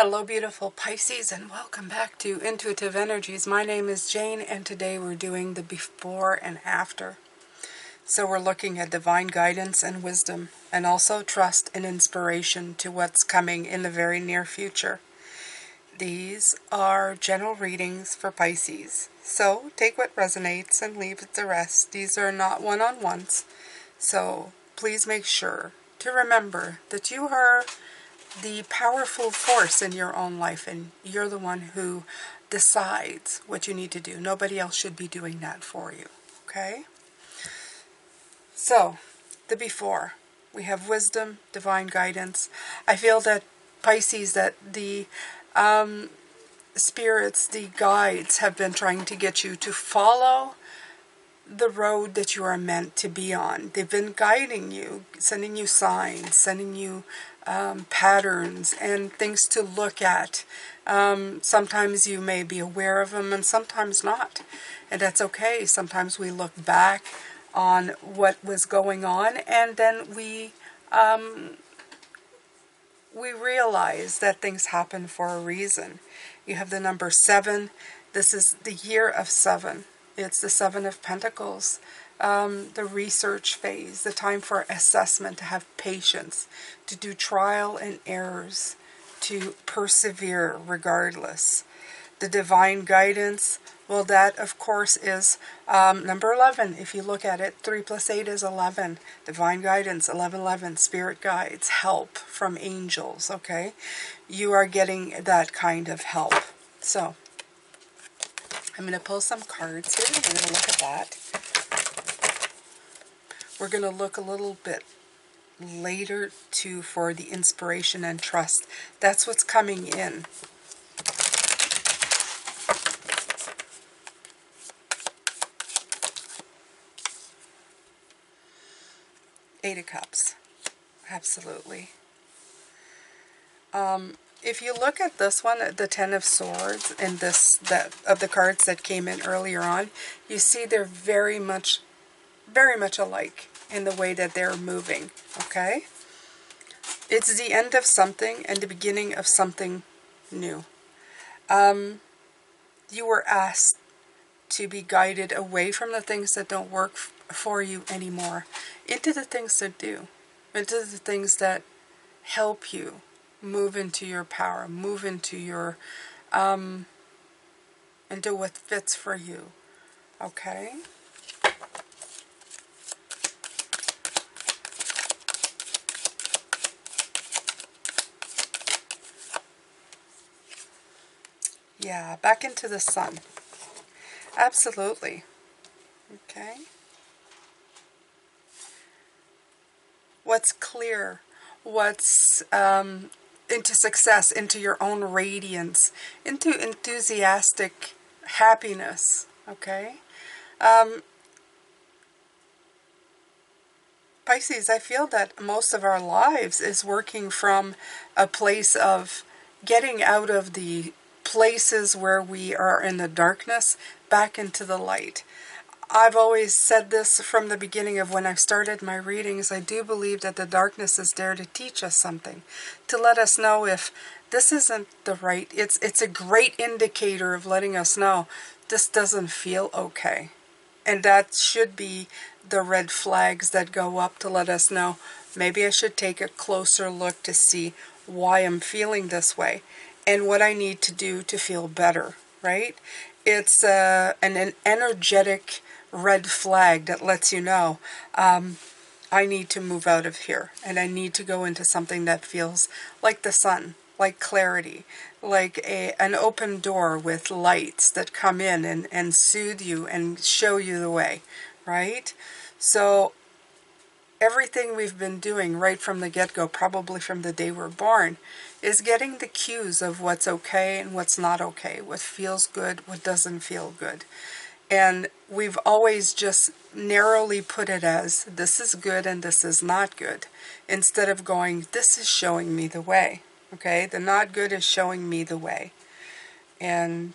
Hello beautiful Pisces, and welcome back to Intuitive Energies. My name is Jane, and today we're doing the before and after. So we're looking at divine guidance and wisdom, and also trust and inspiration to what's coming in the very near future. These are general readings for Pisces, so take what resonates and leave the rest. These are not one-on-ones, so please make sure to remember that you are the powerful force in your own life, and you're the one who decides what you need to do. Nobody else should be doing that for you. Okay? So, the before. We have wisdom, divine guidance. I feel that Pisces, that the spirits, the guides have been trying to get you to follow the road that you are meant to be on. They've been guiding you, sending you signs, sending you patterns and things to look at. Sometimes you may be aware of them and sometimes not. And that's okay. Sometimes we look back on what was going on, and then we realize that things happen for a reason. You have the number 7. This is the year of 7. It's the 7 of Pentacles, the research phase, the time for assessment, to have patience, to do trial and errors, to persevere regardless. The divine guidance, well, that of course is number 11. If you look at it, 3 plus 8 is 11. Divine guidance, 1111, spirit guides, help from angels, okay? You are getting that kind of help. So, I'm going to pull some cards here. We're going to look at that. We're going to look a little bit later too for the inspiration and trust. That's what's coming in. Eight of Cups. Absolutely. If you look at this one, the 10 of Swords, and of the cards that came in earlier on, you see they're very much alike in the way that they're moving, okay? It's the end of something and the beginning of something new. You were asked to be guided away from the things that don't work for you anymore, into the things that do, into the things that help you move into your power, move into your, into what fits for you, okay? Yeah, back into the sun. Absolutely. Okay. What's clear? What's into success, into your own radiance, into enthusiastic happiness, okay? Pisces, I feel that most of our lives is working from a place of getting out of the places where we are in the darkness back into the light. I've always said this from the beginning of when I've started my readings. I do believe that the darkness is there to teach us something, to let us know if this isn't the right. It's a great indicator of letting us know this doesn't feel okay. And that should be the red flags that go up to let us know maybe I should take a closer look to see why I'm feeling this way and what I need to do to feel better, right? It's an energetic red flag that lets you know I need to move out of here, and I need to go into something that feels like the sun, like clarity, like an open door with lights that come in and soothe you and show you the way, right? So everything we've been doing right from the get-go, probably from the day we're born, is getting the cues of what's okay and what's not okay, what feels good, what doesn't feel good. And we've always just narrowly put it as, this is good and this is not good, instead of going, this is showing me the way, okay? The not good is showing me the way. And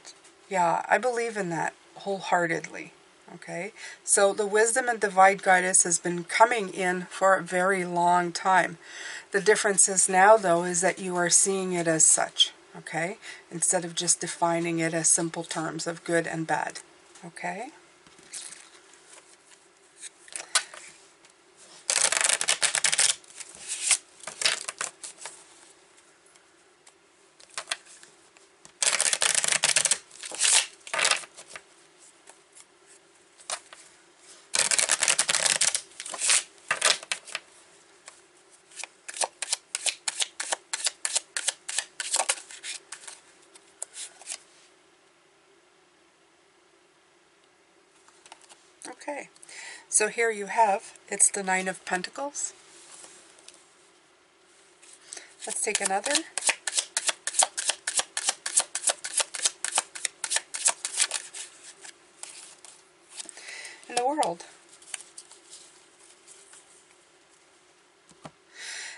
yeah, I believe in that wholeheartedly, okay? So the wisdom and divine guidance has been coming in for a very long time. The difference is now, though, is that you are seeing it as such, okay? Instead of just defining it as simple terms of good and bad, okay? Okay, so here you have, it's the Nine of Pentacles. Let's take another. In the World.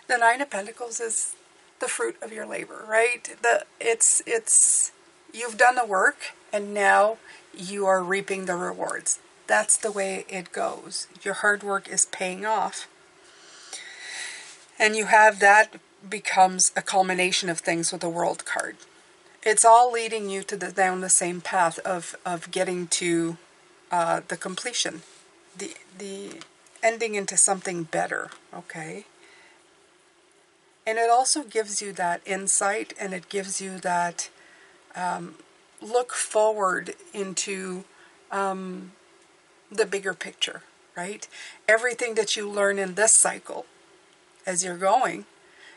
The Nine of Pentacles is the fruit of your labor, right? It's you've done the work and now you are reaping the rewards. That's the way it goes. Your hard work is paying off. And you have that becomes a culmination of things with the World card. It's all leading you to down the same path of getting to the completion, the ending into something better, okay? And it also gives you that insight, and it gives you that look forward into the bigger picture, right? Everything that you learn in this cycle as you're going,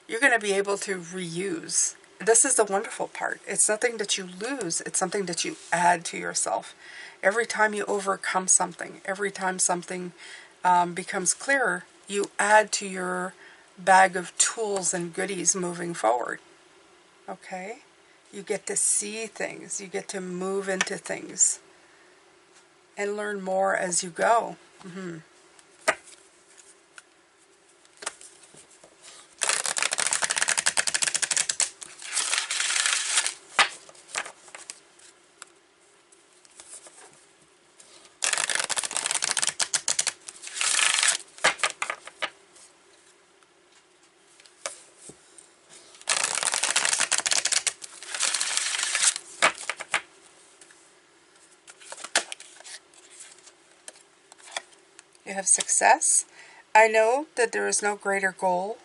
you're going to be able to reuse. This is the wonderful part. It's nothing that you lose. It's something that you add to yourself. Every time you overcome something, every time something becomes clearer, you add to your bag of tools and goodies moving forward. Okay? You get to see things. You get to move into things and learn more as you go. You have success. I know that there is no greater goal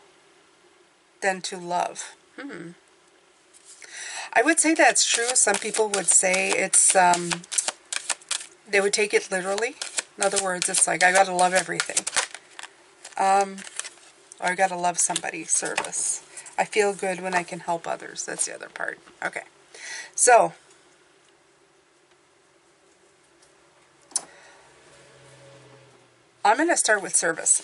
than to love. I would say that's true. Some people would say it's, they would take it literally. In other words, it's like, I gotta love everything. Or I gotta love somebody, service. I feel good when I can help others. That's the other part. Okay. So, I'm going to start with service.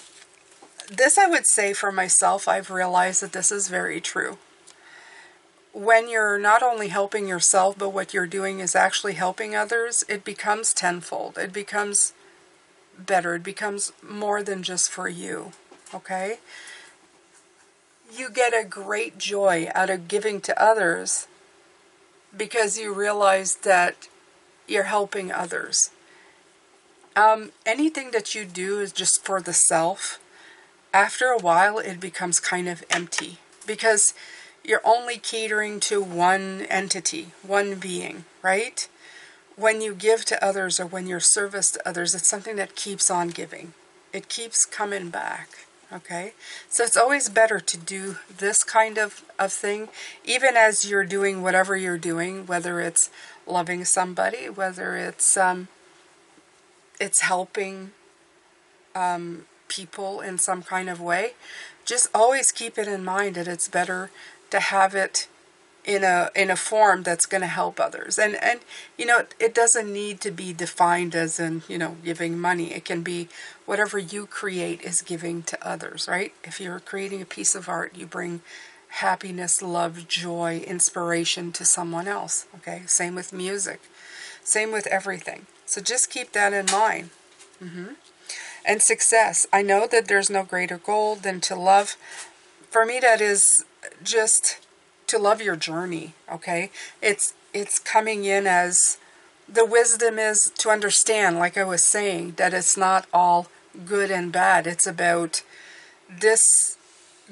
This I would say for myself, I've realized that this is very true. When you're not only helping yourself, but what you're doing is actually helping others, it becomes tenfold. It becomes better. It becomes more than just for you. Okay? You get a great joy out of giving to others because you realize that you're helping others. Anything that you do is just for the self. After a while, it becomes kind of empty because you're only catering to one entity, one being, right? When you give to others or when you're service to others, it's something that keeps on giving. It keeps coming back, okay? So it's always better to do this kind of thing, even as you're doing whatever you're doing, whether it's loving somebody, whether it's helping people in some kind of way. Just always keep it in mind that it's better to have it in a form that's going to help others. And you know, it doesn't need to be defined as in, you know, giving money. It can be whatever you create is giving to others, right? If you're creating a piece of art, you bring happiness, love, joy, inspiration to someone else, okay? Same with music. Same with everything. So just keep that in mind. And success. I know that there's no greater goal than to love. For me, that is just to love your journey, okay? It's coming in as the wisdom is to understand, like I was saying, that it's not all good and bad. It's about this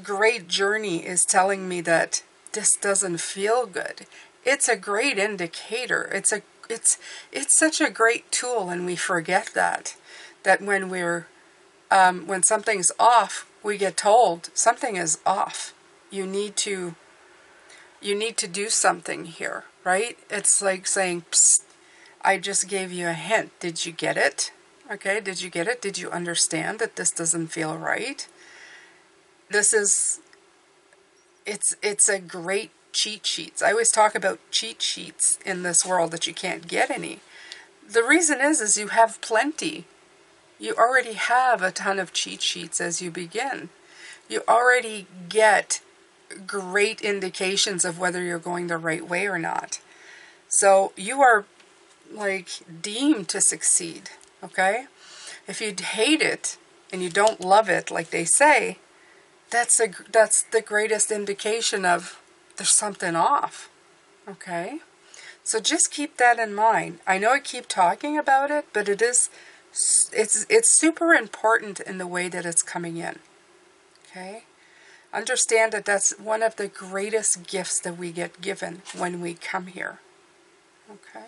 great journey is telling me that this doesn't feel good. It's a great indicator. It's such a great tool, and we forget that when when something's off, we get told something is off. You need to do something here, right? It's like saying, psst, I just gave you a hint. Did you get it? Okay, did you get it? Did you understand that this doesn't feel right? It's a great cheat sheets. I always talk about cheat sheets in this world that you can't get any. The reason is you have plenty. You already have a ton of cheat sheets as you begin. You already get great indications of whether you're going the right way or not. So you are like deemed to succeed, okay? If you hate it and you don't love it, like they say, that's the greatest indication of there's something off, okay? So just keep that in mind. I know I keep talking about it, but it's super important in the way that it's coming in, okay? Understand that that's one of the greatest gifts that we get given when we come here, okay?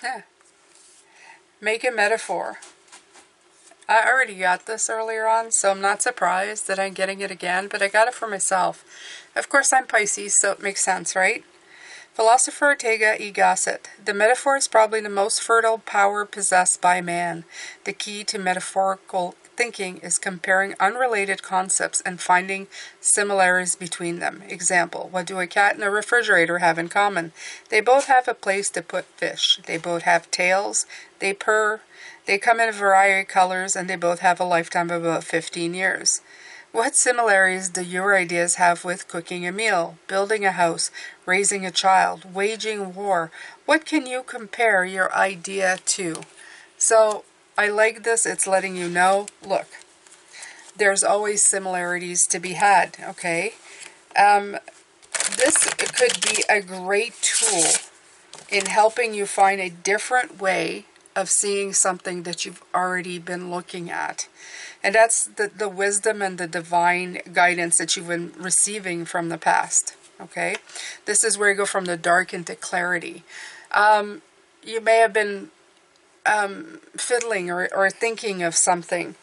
Yeah. Make a metaphor. I already got this earlier on, so I'm not surprised that I'm getting it again, but I got it for myself. Of course, I'm Pisces, so it makes sense, right? Philosopher Ortega y Gasset. The metaphor is probably the most fertile power possessed by man. The key to metaphorical thinking is comparing unrelated concepts and finding similarities between them. Example, what do a cat and a refrigerator have in common? They both have a place to put fish. They both have tails. They purr. They come in a variety of colors, and they both have a lifetime of about 15 years. What similarities do your ideas have with cooking a meal, building a house, raising a child, waging war? What can you compare your idea to? So I like this. It's letting you know, look, there's always similarities to be had, okay? This could be a great tool in helping you find a different way of seeing something that you've already been looking at. And that's the wisdom and the divine guidance that you've been receiving from the past, okay? This is where you go from the dark into clarity. You may have been fiddling or thinking of something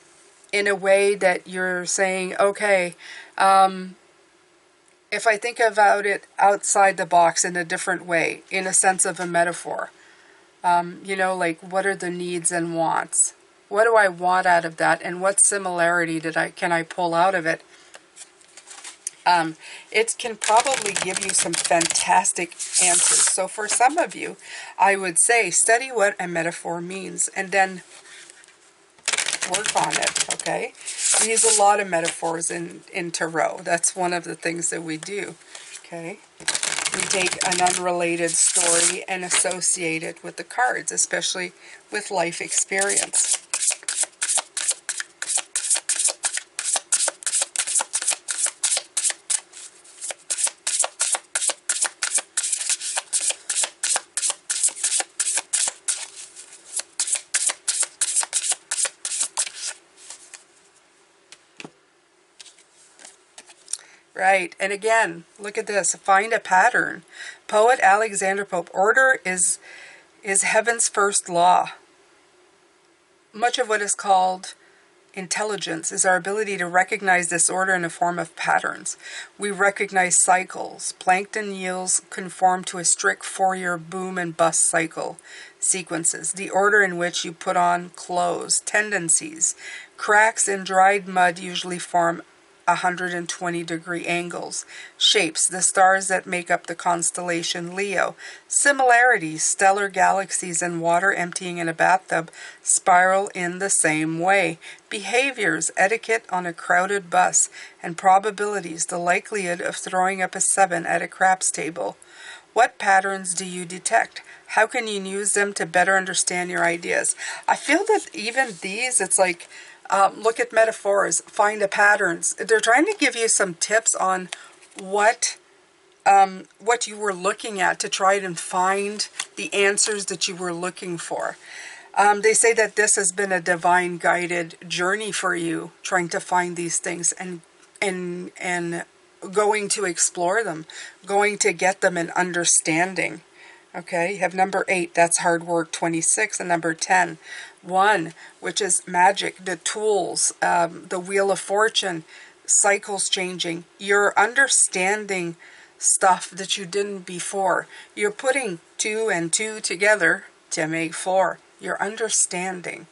in a way that you're saying, okay, if I think about it outside the box in a different way, in a sense of a metaphor, like what are the needs and wants? What do I want out of that, and what similarity can I pull out of it? It can probably give you some fantastic answers. So for some of you, I would say study what a metaphor means and then work on it, okay? We use a lot of metaphors in tarot. That's one of the things that we do, okay? We take an unrelated story and associate it with the cards, especially with life experience. Right, and again, look at this. Find a pattern. Poet Alexander Pope. Order is heaven's first law. Much of what is called intelligence is our ability to recognize disorder in the form of patterns. We recognize cycles. Plankton yields conform to a strict Fourier boom and bust cycle sequences. The order in which you put on clothes. Tendencies. Cracks in dried mud usually form 120-degree angles. Shapes, the stars that make up the constellation Leo. Similarities, stellar galaxies and water emptying in a bathtub spiral in the same way. Behaviors, etiquette on a crowded bus. And probabilities, the likelihood of throwing up a 7 at a craps table. What patterns do you detect? How can you use them to better understand your ideas? I feel that even these, it's like, look at metaphors, find the patterns. They're trying to give you some tips on what you were looking at to try and find the answers that you were looking for. They say that this has been a divine guided journey for you, trying to find these things and going to explore them, going to get them and understanding. Okay, you have number 8, that's hard work, 26, and number 10, 1, which is magic, the tools, the wheel of fortune, cycles changing. You're understanding stuff that you didn't before. You're putting 2 and 2 together to make 4. You're understanding.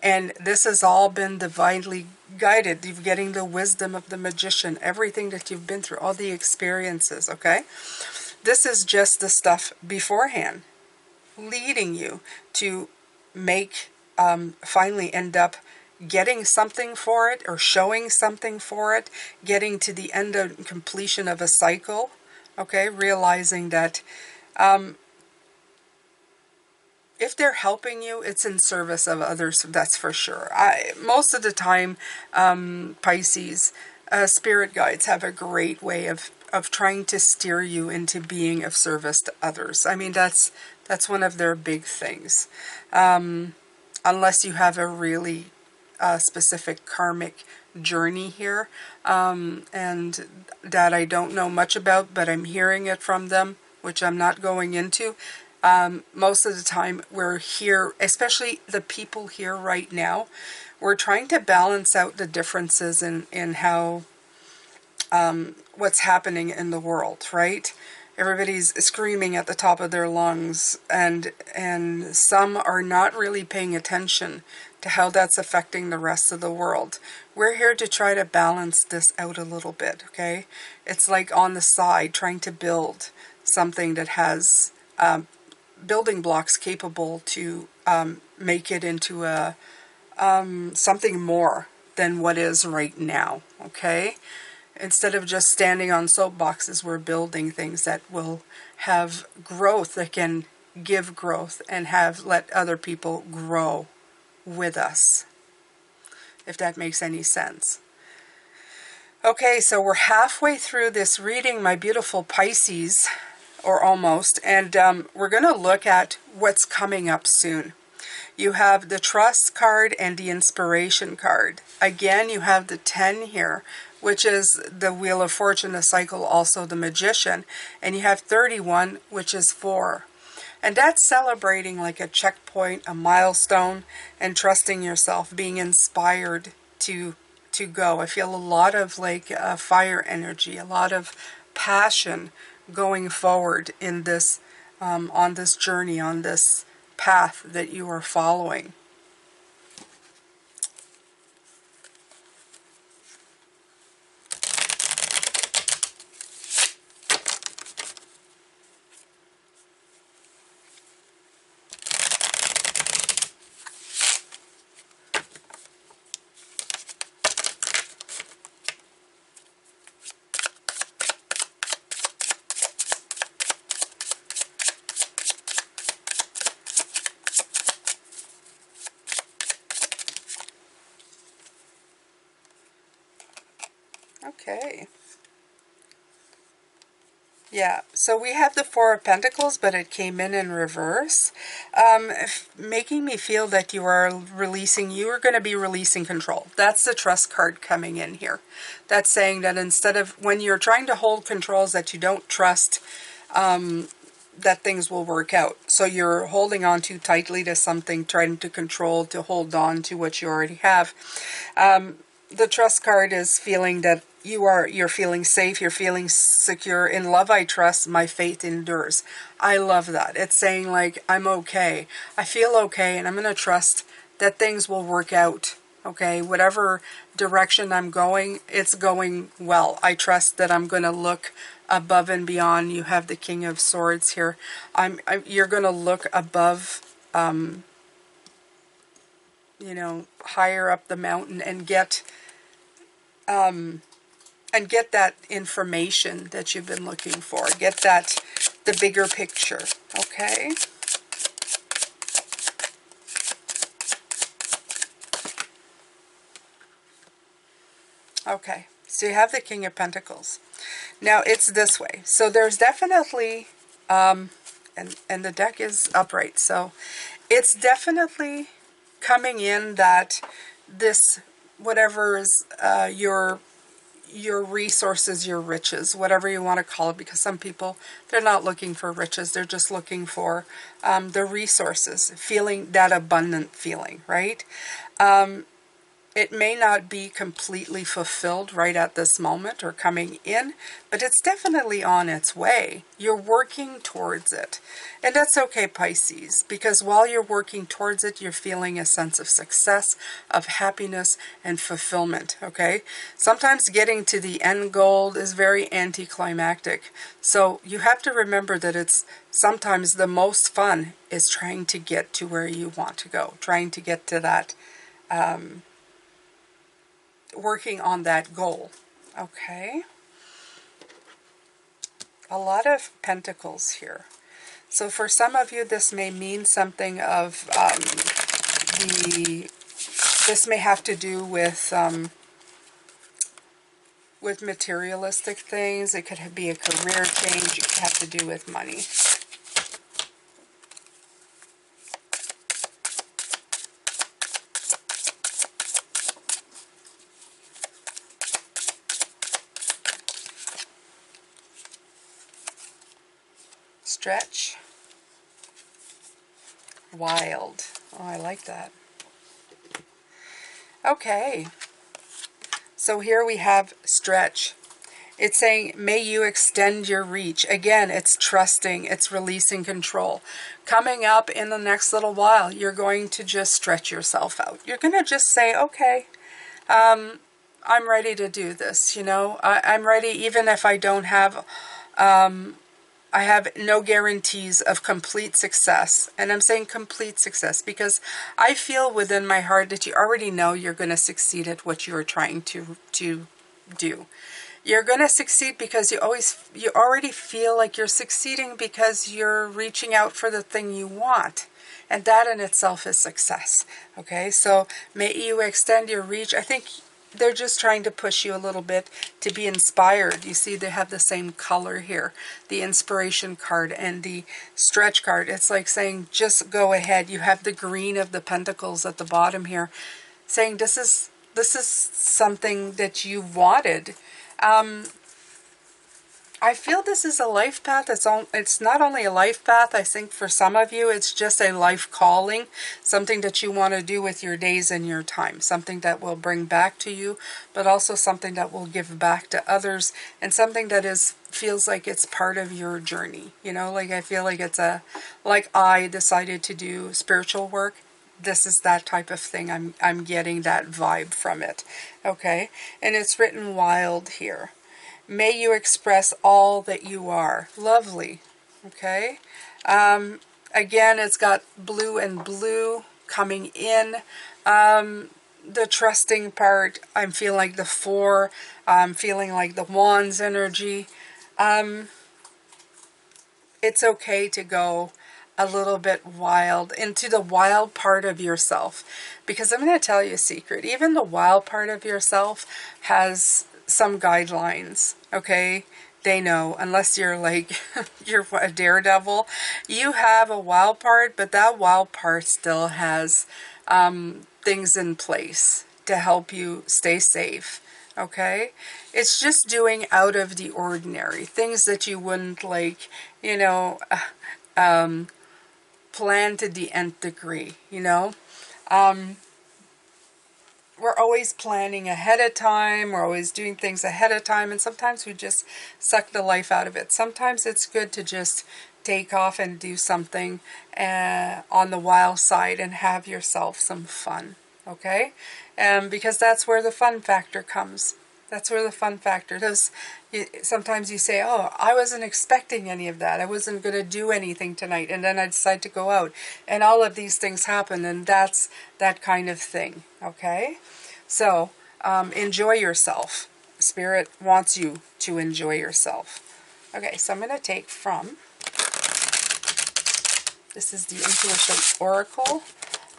And this has all been divinely guided. You're getting the wisdom of the magician, everything that you've been through, all the experiences, okay? This is just the stuff beforehand, leading you to make, finally end up getting something for it or showing something for it, getting to the end of completion of a cycle, okay, realizing that if they're helping you, it's in service of others, that's for sure. Most of the time, Pisces, spirit guides have a great way of trying to steer you into being of service to others. I mean, that's one of their big things. Unless you have a really specific karmic journey here, and that I don't know much about, but I'm hearing it from them, which I'm not going into. Most of the time we're here, especially the people here right now, we're trying to balance out the differences in how what's happening in the world, right? Everybody's screaming at the top of their lungs, and some are not really paying attention to how that's affecting the rest of the world. We're here to try to balance this out a little bit, okay? It's like on the side, trying to build something that has building blocks capable to make it into a something more than what is right now, okay? Instead of just standing on soapboxes, we're building things that will have growth, that can give growth and let other people grow with us, if that makes any sense. Okay, so we're halfway through this reading, my beautiful Pisces, or almost, and we're going to look at what's coming up soon. You have the Trust card and the Inspiration card. Again, you have the 10 here, which is the Wheel of Fortune, the cycle, also the Magician. And you have 31, which is 4. And that's celebrating like a checkpoint, a milestone, and trusting yourself, being inspired to go. I feel a lot of like fire energy, a lot of passion going forward in this, on this journey, on this path that you are following. Okay. Yeah, so we have the Four of Pentacles, but it came in reverse, making me feel that you are going to be releasing control. That's the Trust card coming in here. That's saying that instead of, when you're trying to hold controls that you don't trust, that things will work out. So you're holding on too tightly to something, trying to control, to hold on to what you already have. The trust card is feeling that you're feeling safe, you're feeling secure. In love I trust, my faith endures. I love that. It's saying like, I'm okay. I feel okay, and I'm going to trust that things will work out. Okay, whatever direction I'm going, it's going well. I trust that I'm going to look above and beyond. You have the King of Swords here. You're going to look above, you know, higher up the mountain and get that information that you've been looking for. Get that, the bigger picture. Okay. Okay, so you have the King of Pentacles. Now it's this way. So there's definitely, and the deck is upright, so it's definitely coming in that this, whatever is your resources, your riches, whatever you want to call it, because some people, they're not looking for riches, they're just looking for the resources, feeling that abundant feeling, right? It may not be completely fulfilled right at this moment or coming in, but it's definitely on its way. You're working towards it. And that's okay, Pisces, because while you're working towards it, you're feeling a sense of success, of happiness, and fulfillment, okay? Sometimes getting to the end goal is very anticlimactic. So you have to remember that it's sometimes the most fun is trying to get to where you want to go, trying to get to that, working on that goal. Okay, a lot of pentacles here. So for some of you, this may mean something of this may have to do with materialistic things. It could be a career change. It could have to do with money. Stretch. Wild. Oh, I like that. Okay. So here we have stretch. It's saying, may you extend your reach. Again, it's trusting, it's releasing control. Coming up in the next little while, you're going to just stretch yourself out. You're going to just say, okay, I'm ready to do this. You know, I'm ready, even if I don't have, I have no guarantees of complete success. And I'm saying complete success because I feel within my heart that you already know you're going to succeed at what you're trying to do. You're going to succeed because you already feel like you're succeeding because you're reaching out for the thing you want. And that in itself is success. Okay, so may you extend your reach. I think they're just trying to push you a little bit to be inspired. You see they have the same color here. The inspiration card and the stretch card. It's like saying just go ahead. You have the green of the pentacles at the bottom here. Saying this is something that you wanted. I feel this is a life path. It's not only a life path. I think for some of you, it's just a life calling, something that you want to do with your days and your time, something that will bring back to you, but also something that will give back to others, and something that feels like it's part of your journey. You know, like I feel like like I decided to do spiritual work. This is that type of thing. I'm getting that vibe from it. Okay, and it's written wild here. May you express all that you are. Lovely. Okay. Again, it's got blue and blue coming in. The trusting part, I'm feeling like the four. I'm feeling like the wands energy. It's okay to go a little bit wild, into the wild part of yourself. Because I'm going to tell you a secret. Even the wild part of yourself has some guidelines, okay? They know, unless you're like, you're a daredevil. You have a wild part, but that wild part still has things in place to help you stay safe, Okay? It's just doing out of the ordinary. Things that you wouldn't like, you know, plan to the nth degree, you know? We're always planning ahead of time. We're always doing things ahead of time. And sometimes we just suck the life out of it. Sometimes it's good to just take off and do something on the wild side and have yourself some fun. Okay? Because that's where the fun factor comes. That's where the fun factor is. Sometimes you say, oh, I wasn't expecting any of that. I wasn't going to do anything tonight. And then I decide to go out. And all of these things happen. And that's that kind of thing. Okay? So, enjoy yourself. Spirit wants you to enjoy yourself. Okay, so I'm going to take from, this is the Intuition Oracle.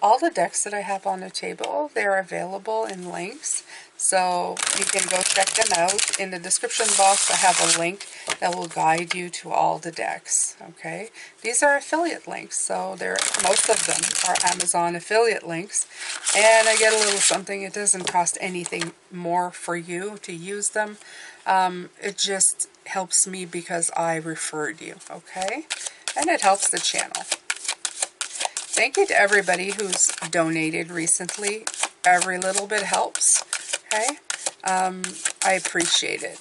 All the decks that I have on the table, they're available in links. So you can go check them out. In the description box, I have a link that will guide you to all the decks. Okay, these are affiliate links, so most of them are Amazon affiliate links, and I get a little something. It doesn't cost anything more for you to use them. It just helps me because I referred you. Okay, and it helps the channel. Thank you to everybody who's donated recently. Every little bit helps. Okay, I appreciate it.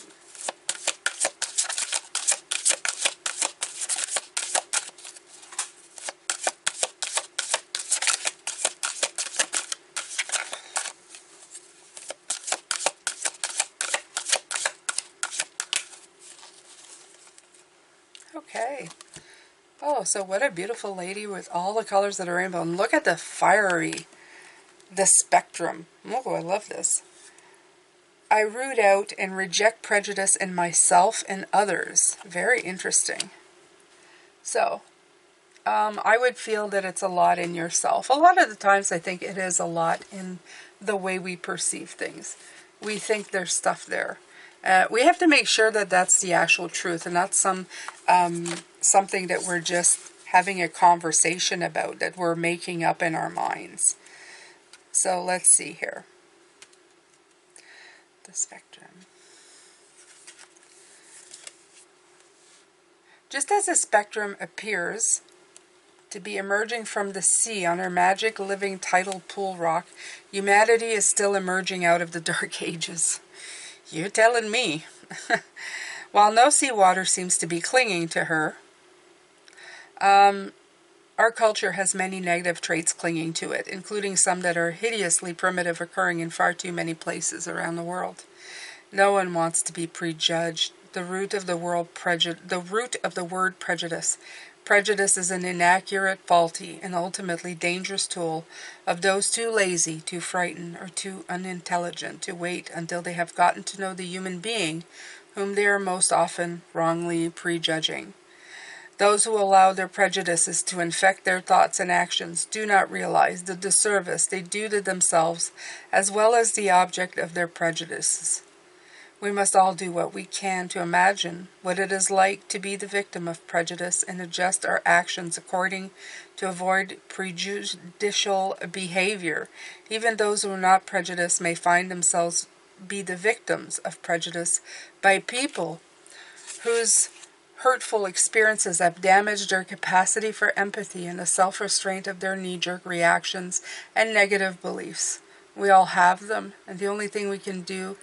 Okay. Oh, so what a beautiful lady with all the colors of the rainbow. And look at the the spectrum. Oh, I love this. I root out and reject prejudice in myself and others. Very interesting. So, I would feel that it's a lot in yourself. A lot of the times I think it is a lot in the way we perceive things. We think there's stuff there. We have to make sure that that's the actual truth and not something that we're just having a conversation about, that we're making up in our minds. So let's see here. The spectrum. Just as a spectrum appears to be emerging from the sea on our magic living tidal pool rock, humanity is still emerging out of the dark ages. You're telling me. While no seawater seems to be clinging to her, our culture has many negative traits clinging to it, including some that are hideously primitive, occurring in far too many places around the world. No one wants to be prejudged. The root of the word prejudice. Prejudice is an inaccurate, faulty, and ultimately dangerous tool of those too lazy, too frightened, or too unintelligent to wait until they have gotten to know the human being whom they are most often wrongly prejudging. Those who allow their prejudices to infect their thoughts and actions do not realize the disservice they do to themselves as well as the object of their prejudices. We must all do what we can to imagine what it is like to be the victim of prejudice and adjust our actions according to avoid prejudicial behavior. Even those who are not prejudiced may find themselves be the victims of prejudice by people whose hurtful experiences have damaged their capacity for empathy and the self-restraint of their knee-jerk reactions and negative beliefs. We all have them, and the only thing we can do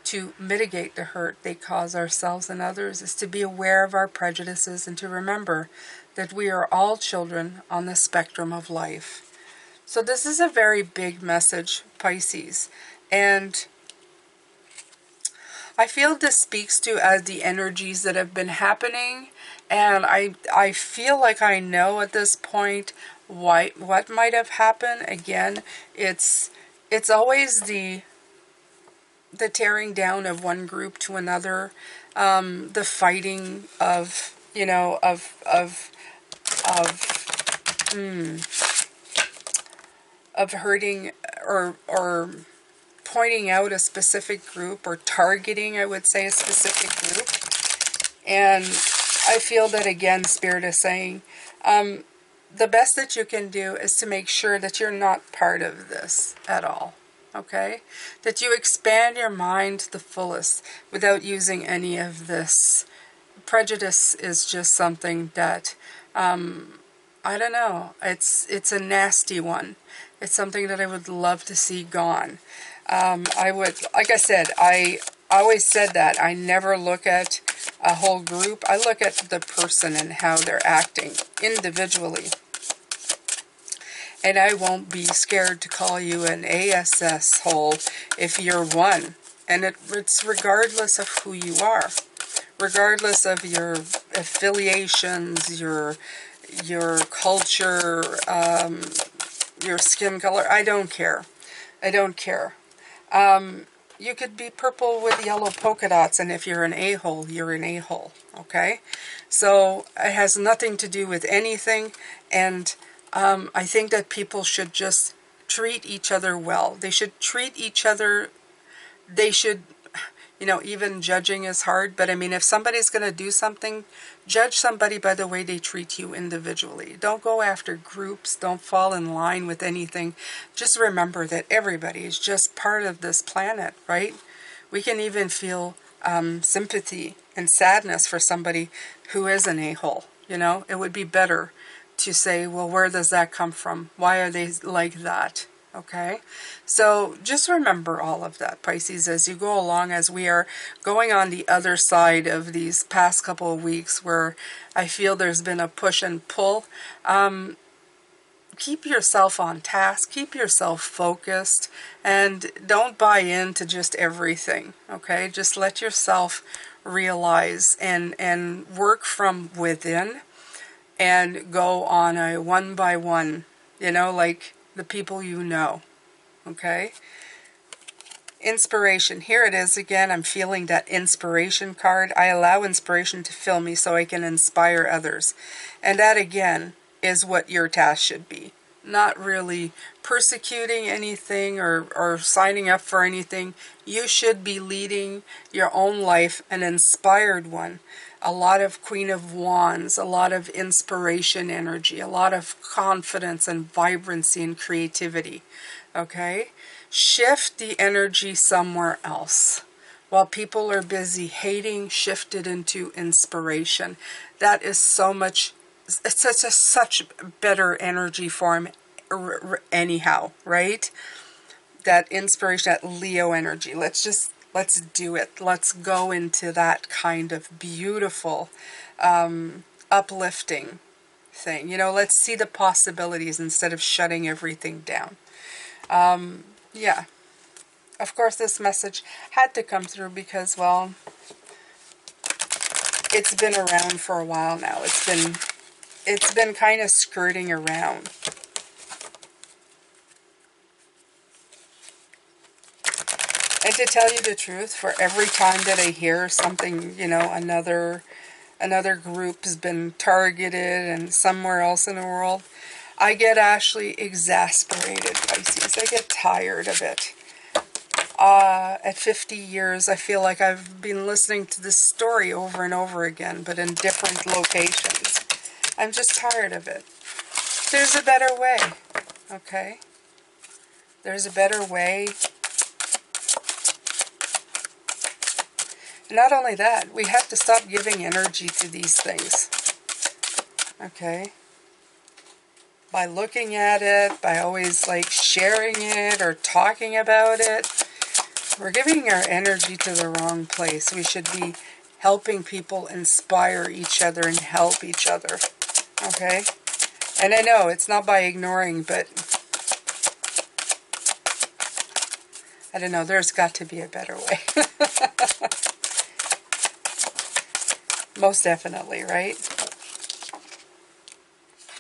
to mitigate the hurt they cause ourselves and others is to be aware of our prejudices and to remember that we are all children on the spectrum of life. So this is a very big message, Pisces, and I feel this speaks to as the energies that have been happening, and I feel like I know at this point what might have happened. Again, it's always the tearing down of one group to another, the fighting of, you know, of hurting or pointing out a specific group, or targeting, I would say, a specific group. And I feel that, again, Spirit is saying, the best that you can do is to make sure that you're not part of this at all. okay? That you expand your mind to the fullest without using any of this. Prejudice is just something that, I don't know, it's a nasty one. It's something that I would love to see gone. I would, like I said, I always said that I never look at a whole group. I look at the person and how they're acting individually. And I won't be scared to call you an ASS hole if you're one. And it's regardless of who you are. Regardless of your affiliations, your culture, your skin color. I don't care. I don't care. You could be purple with yellow polka dots, and if you're an a-hole, you're an a-hole, okay? So it has nothing to do with anything, and I think that people should just treat each other well. They should treat each other, they should, you know, even judging is hard, but I mean, if somebody's going to do something, judge somebody by the way they treat you individually. Don't go after groups. Don't fall in line with anything. Just remember that everybody is just part of this planet, right? We can even feel sympathy and sadness for somebody who is an a-hole, you know? It would be better to say, well, where does that come from? Why are they like that? Okay, so just remember all of that, Pisces, as you go along, as we are going on the other side of these past couple of weeks where I feel there's been a push and pull. Keep yourself on task, keep yourself focused, and don't buy into just everything, okay? Just let yourself realize and work from within and go on a one by one, you know, like the people you know, okay? Inspiration. Here it is again. I'm feeling that inspiration card. I allow inspiration to fill me so I can inspire others. And that again is what your task should be. Not really persecuting anything or signing up for anything. You should be leading your own life, an inspired one. A lot of Queen of Wands, a lot of inspiration energy, a lot of confidence and vibrancy and creativity. Okay? Shift the energy somewhere else. While people are busy hating, shift it into inspiration. That is so much, it's such better energy form anyhow, right? That inspiration, that Leo energy. Let's do it. Let's go into that kind of beautiful, uplifting thing. You know, let's see the possibilities instead of shutting everything down. Yeah. Of course, this message had to come through because, well, it's been around for a while now. It's been kind of skirting around. And to tell you the truth, for every time that I hear something, you know, another group has been targeted and somewhere else in the world, I get actually exasperated, Pisces. I get tired of it. At 50 years, I feel like I've been listening to this story over and over again, but in different locations. I'm just tired of it. There's a better way, okay? There's a better way. And not only that, we have to stop giving energy to these things, okay? By looking at it, by always like sharing it or talking about it, we're giving our energy to the wrong place. We should be helping people inspire each other and help each other, okay? And I know it's not by ignoring, but I don't know, there's got to be a better way. Most definitely, right?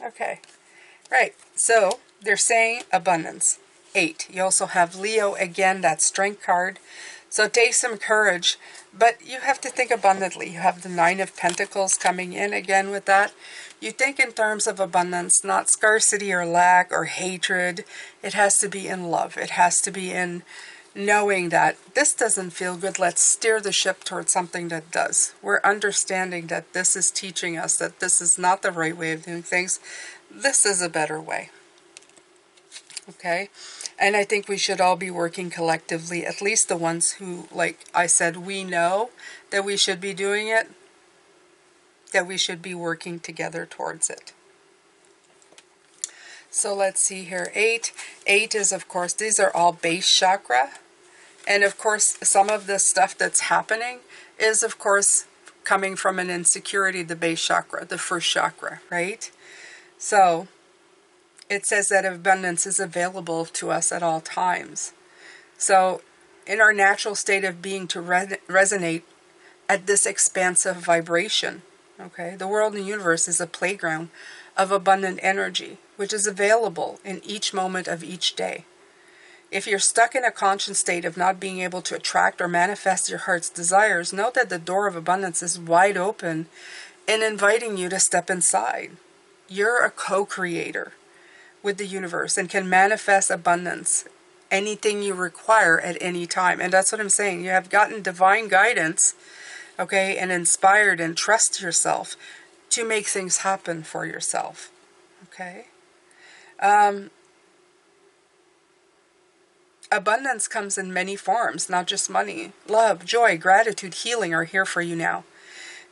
Okay. Right. So, they're saying abundance. 8. You also have Leo, again, that strength card. So it takes some courage, but you have to think abundantly. You have the 9 of Pentacles coming in again with that. You think in terms of abundance, not scarcity or lack or hatred. It has to be in love. It has to be in knowing that this doesn't feel good. Let's steer the ship towards something that does. We're understanding that this is teaching us that this is not the right way of doing things. This is a better way. Okay? And I think we should all be working collectively, at least the ones who, like I said, we know that we should be doing it, that we should be working together towards it. So let's see here. 8. 8 is, of course, these are all base chakra. And of course, some of the stuff that's happening is, of course, coming from an insecurity, the base chakra, the first chakra, right? So it says that abundance is available to us at all times. So in our natural state of being to resonate at this expansive vibration, okay, the world and the universe is a playground of abundant energy, which is available in each moment of each day. If you're stuck in a conscious state of not being able to attract or manifest your heart's desires, know that the door of abundance is wide open and inviting you to step inside. You're a co-creator with the universe and can manifest abundance, anything you require at any time. And that's what I'm saying. You have gotten divine guidance, okay, and inspired, and trust yourself to make things happen for yourself, okay? Abundance comes in many forms, not just money. Love, joy, gratitude, healing are here for you now.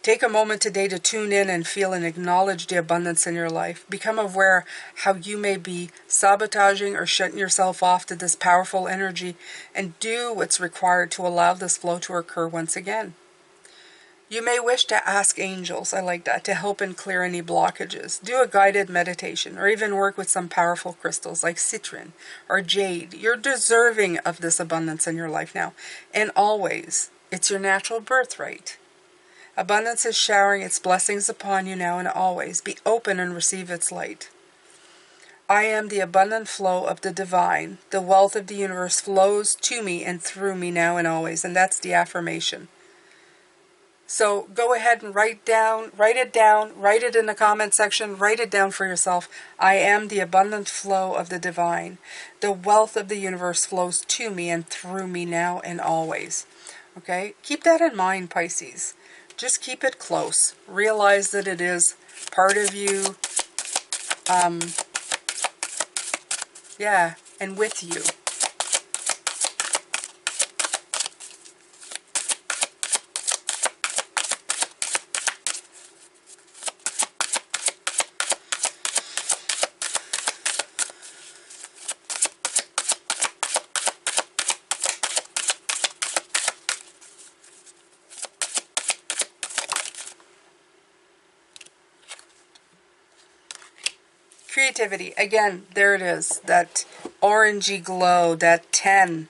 Take a moment today to tune in and feel and acknowledge the abundance in your life. Become aware how you may be sabotaging or shutting yourself off to this powerful energy, and do what's required to allow this flow to occur once again. You may wish to ask angels, I like that, to help and clear any blockages. Do a guided meditation, or even work with some powerful crystals like citrine or jade. You're deserving of this abundance in your life now. And always, it's your natural birthright. Abundance is showering its blessings upon you now and always. Be open and receive its light. I am the abundant flow of the divine. The wealth of the universe flows to me and through me now and always. And that's the affirmation. So go ahead and write it down, write it in the comment section, write it down for yourself. I am the abundant flow of the divine. The wealth of the universe flows to me and through me now and always. Okay? Keep that in mind, Pisces. Just keep it close. Realize that it is part of you. And with you. Creativity. Again, there it is. That orangey glow, that 10.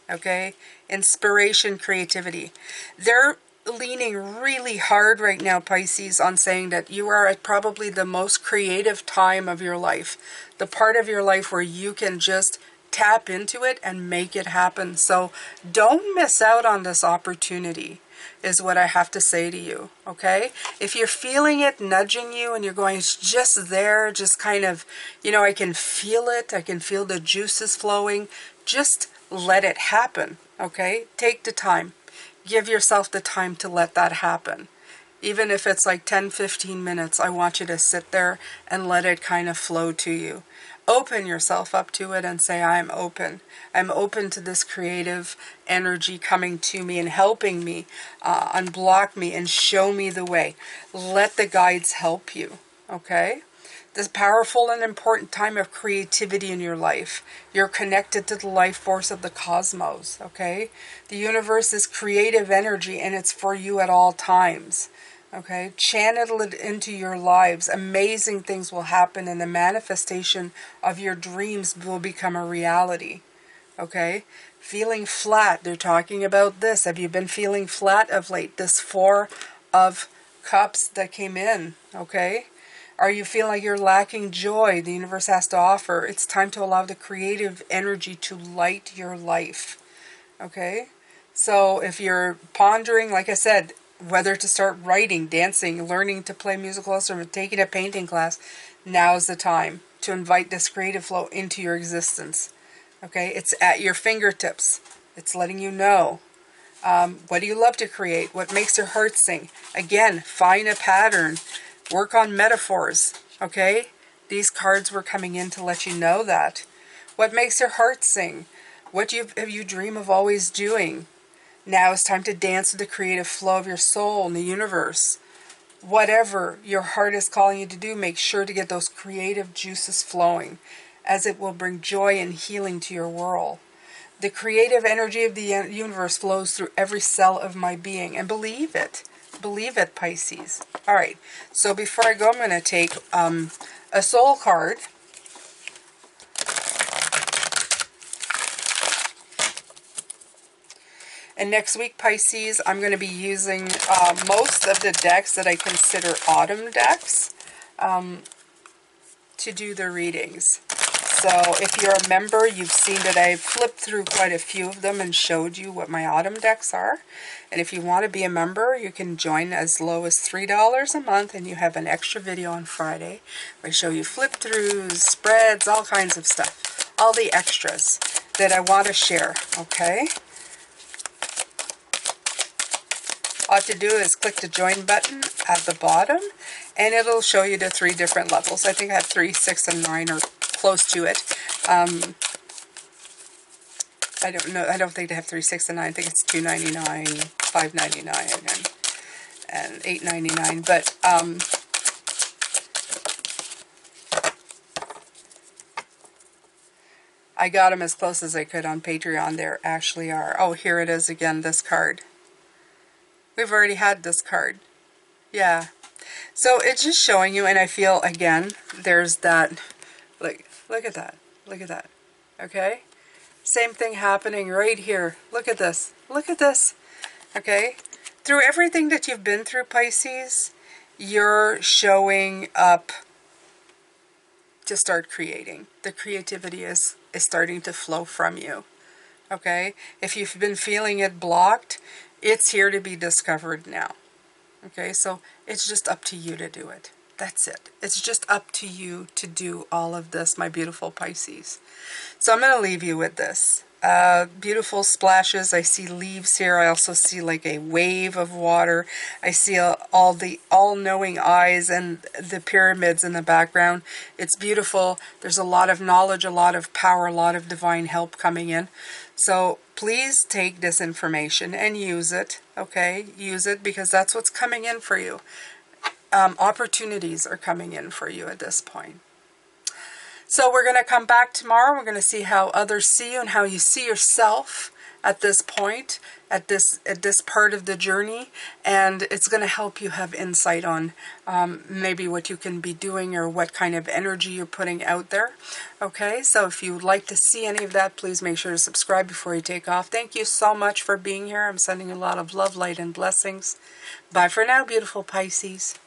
Okay? Inspiration, creativity. They're leaning really hard right now, Pisces, on saying that you are at probably the most creative time of your life. The part of your life where you can just tap into it and make it happen. So don't miss out on this opportunity, is what I have to say to you, okay? If you're feeling it nudging you and you're going, it's just there, just kind of, I can feel it, I can feel the juices flowing, just let it happen, okay? Take the time. Give yourself the time to let that happen. Even if it's like 10, 15 minutes, I want you to sit there and let it kind of flow to you. Open yourself up to it and say, I'm open. I'm open to this creative energy coming to me and helping me, unblock me and show me the way. Let the guides help you, okay? This powerful and important time of creativity in your life. You're connected to the life force of the cosmos, okay? The universe is creative energy and it's for you at all times. Okay, channel it into your lives. Amazing things will happen and the manifestation of your dreams will become a reality. Okay, feeling flat. They're talking about this. Have you been feeling flat of late? This 4 of Cups that came in. Okay, are you feeling like you're lacking joy? The universe has to offer. It's time to allow the creative energy to light your life. Okay, so if you're pondering, like I said, whether to start writing, dancing, learning to play musical instrument, taking a painting class, now's the time to invite this creative flow into your existence. Okay, it's at your fingertips. It's letting you know. What do you love to create? What makes your heart sing? Again, find a pattern. Work on metaphors. Okay, these cards were coming in to let you know that. What makes your heart sing? What have you dream of always doing? Now it's time to dance with the creative flow of your soul in the universe. Whatever your heart is calling you to do, make sure to get those creative juices flowing, as it will bring joy and healing to your world. The creative energy of the universe flows through every cell of my being, and believe it. Believe it, Pisces. All right, so before I go, I'm going to take a soul card. And next week, Pisces, I'm going to be using most of the decks that I consider autumn decks to do the readings. So if you're a member, you've seen that I've flipped through quite a few of them and showed you what my autumn decks are. And if you want to be a member, you can join as low as $3 a month, and you have an extra video on Friday where I show you flip-throughs, spreads, all kinds of stuff. All the extras that I want to share, okay? All you have to do is click the join button at the bottom, and it'll show you the 3 different levels. I think I have 3, 6, and 9, or close to it. I don't know. I don't think they have 3, 6, and 9. I think it's $2.99, $5.99, and $8.99. But I got them as close as I could on Patreon. There actually are. Oh, here it is again. This card. We've already had this card. Yeah. So it's just showing you, and I feel, again, there's that, like, look at that. Look at that. Okay? Same thing happening right here. Look at this. Look at this. Okay? Through everything that you've been through, Pisces, you're showing up to start creating. The creativity is starting to flow from you. Okay? If you've been feeling it blocked, it's here to be discovered now. Okay, so it's just up to you to do it. That's it. It's just up to you to do all of this, my beautiful Pisces. So I'm going to leave you with this. Beautiful splashes. I see leaves here. I also see like a wave of water. I see all the all-knowing eyes and the pyramids in the background. It's beautiful. There's a lot of knowledge, a lot of power, a lot of divine help coming in. So please take this information and use it, okay? Use it, because that's what's coming in for you. Opportunities are coming in for you at this point. So we're going to come back tomorrow. We're going to see how others see you and how you see yourself at this point, at this part of the journey. And it's going to help you have insight on maybe what you can be doing or what kind of energy you're putting out there. Okay, so if you would like to see any of that, please make sure to subscribe before you take off. Thank you so much for being here. I'm sending you a lot of love, light, and blessings. Bye for now, beautiful Pisces.